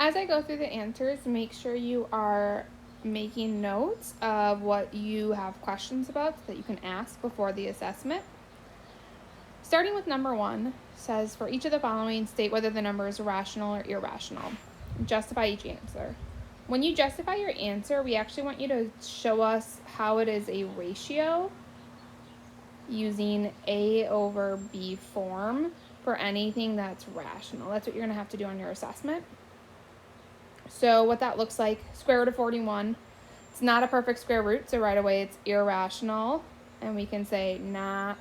As I go through the answers, make sure you are making notes of what you have questions about so that you can ask before the assessment. Starting with number 1, says for each of the following, state whether the number is rational or irrational. Justify each answer. When you justify your answer, we actually want you to show us how it is a ratio using A over B form for anything that's rational. That's what you're going to have to do on your assessment. So what that looks like, square root of 41. It's not a perfect square root, so right away it's irrational. And we can say not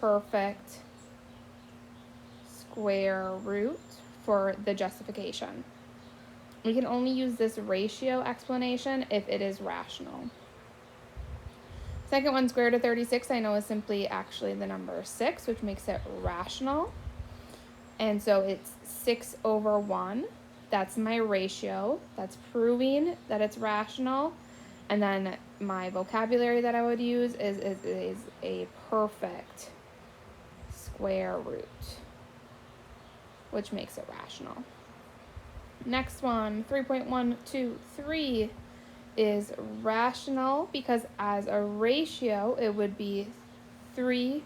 perfect square root for the justification. We can only use this ratio explanation if it is rational. Second one, square root of 36, I know is simply actually the number 6, which makes it rational. And so it's 6 over 1. That's my ratio. That's proving that it's rational. And then my vocabulary that I would use is a perfect square root, which makes it rational. Next one, 3.123 is rational because as a ratio, it would be 3,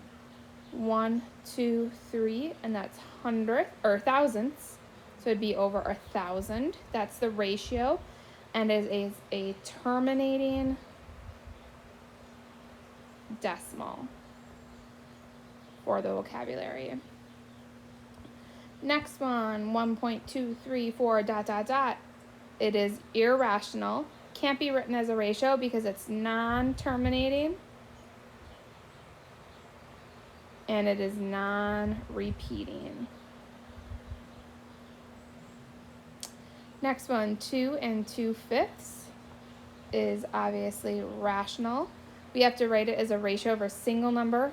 1, 2, 3, and that's hundredth or thousandths. So it'd be over 1,000. That's the ratio, and it is a terminating decimal for the vocabulary. Next one, 1.234 ... It is irrational. Can't be written as a ratio because it's non-terminating. And it is non-repeating. Next one, 2 2/5 is obviously rational. We have to write it as a ratio of a single number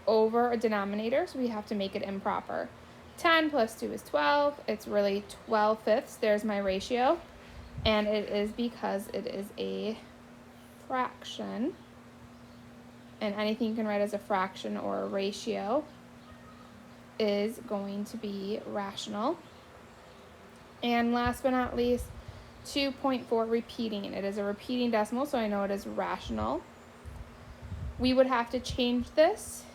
over a denominator, so we have to make it improper. 10 plus 2 is 12. It's really 12/5. There's my ratio. And it is because it is a fraction. And anything you can write as a fraction or a ratio is going to be rational. And last but not least, 2.4 repeating. It is a repeating decimal, so I know it is rational. We would have to change this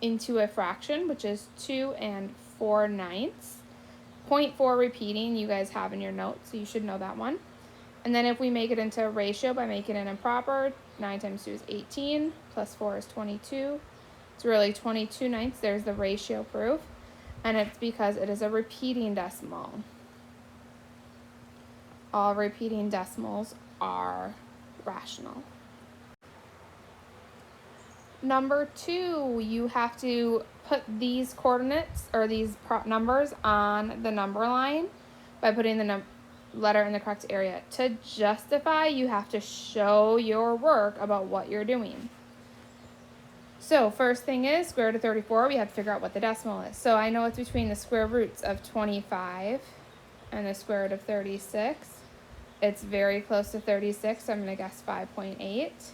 into a fraction, which is 2 4/9. 0.4 repeating, you guys have in your notes, so you should know that one. And then if we make it into a ratio by making it improper, 9 times 2 is 18, plus 4 is 22. It's really 22/9. There's the ratio proof. And it's because it is a repeating decimal. All repeating decimals are rational. Number 2, you have to put these coordinates or these numbers on the number line by putting the letter in the correct area. To justify, you have to show your work about what you're doing. So first thing is square root of 34. We have to figure out what the decimal is. So I know it's between the square roots of 25 and the square root of 36. It's very close to 36, so I'm going to guess 5.8.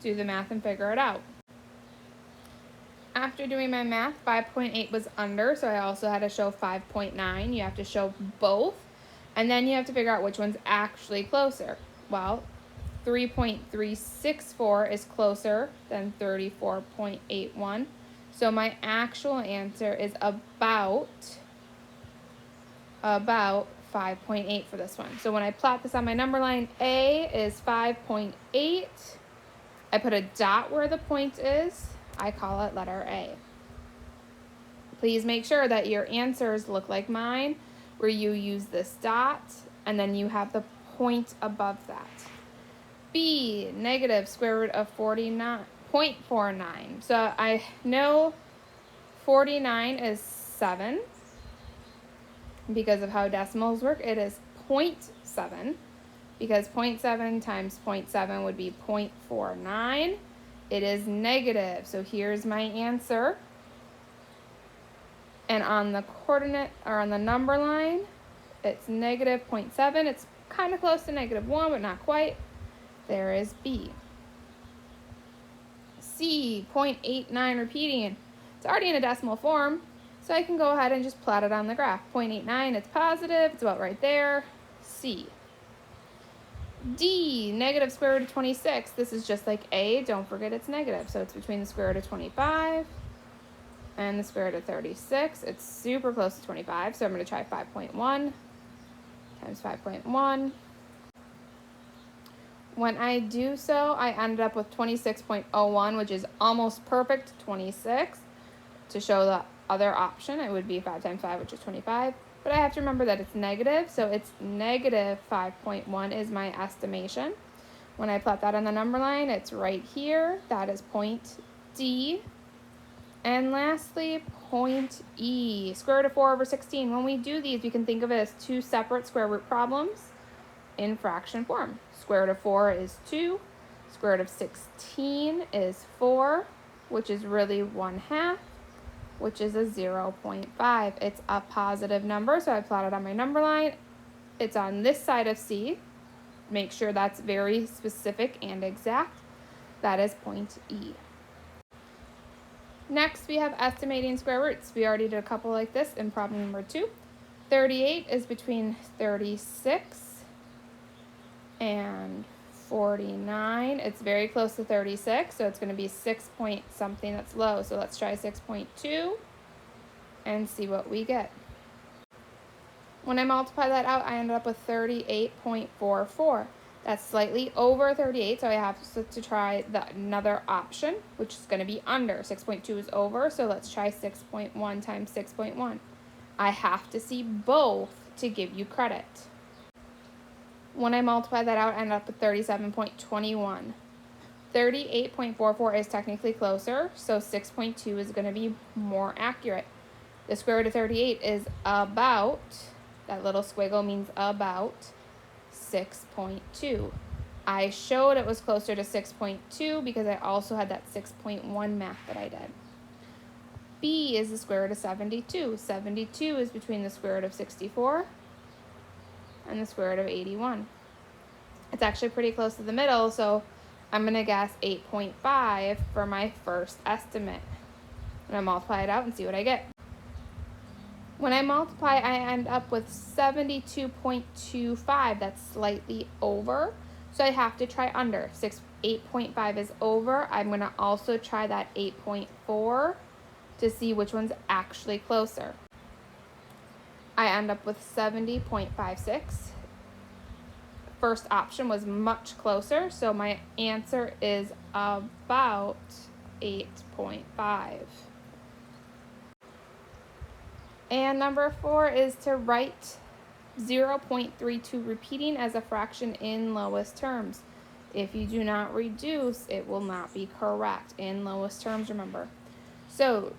Do the math and figure it out. After doing my math, 5.8 was under, so I also had to show 5.9. You have to show both, and then you have to figure out which one's actually closer. Well, 3.364 is closer than 34.81, so my actual answer is about 5.8 for this one. So when I plot this on my number line, A is 5.8. I put a dot where the point is. I call it letter A. Please make sure that your answers look like mine, where you use this dot, and then you have the point above that. B, negative square root of 49.49. So I know 49 is 7. Because of how decimals work, it is 0.7. Because 0.7 times 0.7 would be 0.49. It is negative. So here's my answer. And on the coordinate, or on the number line, it's negative 0.7. It's kind of close to negative 1, but not quite. There is B. C, 0.89 repeating. It's already in a decimal form. So I can go ahead and just plot it on the graph. 0.89, it's positive, it's about right there. C. D, negative square root of 26. This is just like A, don't forget it's negative. So it's between the square root of 25 and the square root of 36. It's super close to 25, so I'm going to try 5.1 times 5.1. When I do so, I ended up with 26.01, which is almost perfect 26. To show the other option, it would be 5 times 5, which is 25. But I have to remember that it's negative, so it's negative 5.1 is my estimation. When I plot that on the number line, it's right here. That is point D. And lastly, point E, square root of 4 over 16. When we do these, we can think of it as two separate square root problems in fraction form. Square root of 4 is 2. Square root of 16 is 4, which is really 1/2, which is a 0.5. It's a positive number, so I plotted on my number line. It's on this side of C. Make sure that's very specific and exact. That is point E. Next, we have estimating square roots. We already did a couple like this in problem number 2. 38 is between 36 and 49. It's very close to 36, so it's going to be 6 point something that's low. So let's try 6.2 and see what we get. When I multiply that out, I ended up with 38.44. That's slightly over 38, so I have to try another option, which is going to be under. 6.2 is over, so let's try 6.1 times 6.1. I have to see both to give you credit. When I multiply that out, I end up with 37.21. 38.44 is technically closer, so 6.2 is going to be more accurate. The square root of 38 is about, that little squiggle means about, 6.2. I showed it was closer to 6.2 because I also had that 6.1 math that I did. B is the square root of 72. 72 is between the square root of 64 and the square root of 81. It's actually pretty close to the middle, so I'm going to guess 8.5 for my first estimate. I'm going to multiply it out and see what I get. When I multiply, I end up with 72.25. That's slightly over, so I have to try under. 8.5 is over. I'm going to also try that 8.4 to see which one's actually closer. I end up with 70.56. First option was much closer, so my answer is about 8.5. And number 4 is to write 0.32 repeating as a fraction in lowest terms. If you do not reduce, it will not be correct in lowest terms, remember. So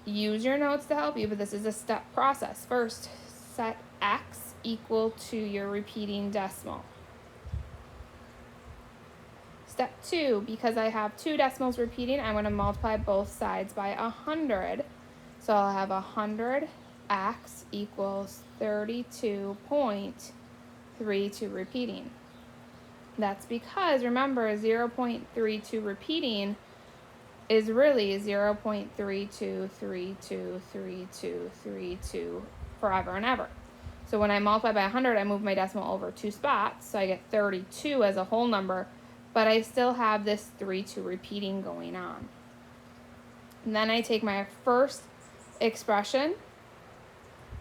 use your notes to help you, but this is a step process. First, set x equal to your repeating decimal. Step 2, because I have 2 decimals repeating, I'm going to multiply both sides by 100. So I'll have 100x equals 32.32 repeating. That's because, remember, 0.32 repeating is really 0.32323232 forever and ever. So when I multiply by 100, I move my decimal over 2 spots, so I get 32 as a whole number, but I still have this 32 repeating going on. And then I take my first expression,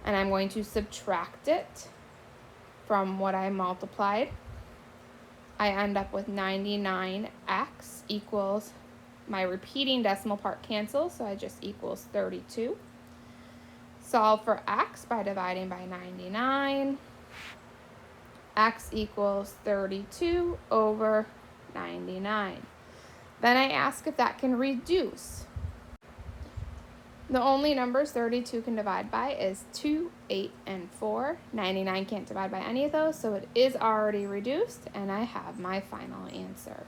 and I'm going to subtract it from what I multiplied. I end up with 99x equals, my repeating decimal part cancels, so I just equals 32. Solve for x by dividing by 99. X equals 32 over 99. Then I ask if that can reduce. The only numbers 32 can divide by is 2, 8, and 4. 99 can't divide by any of those, so it is already reduced, and I have my final answer.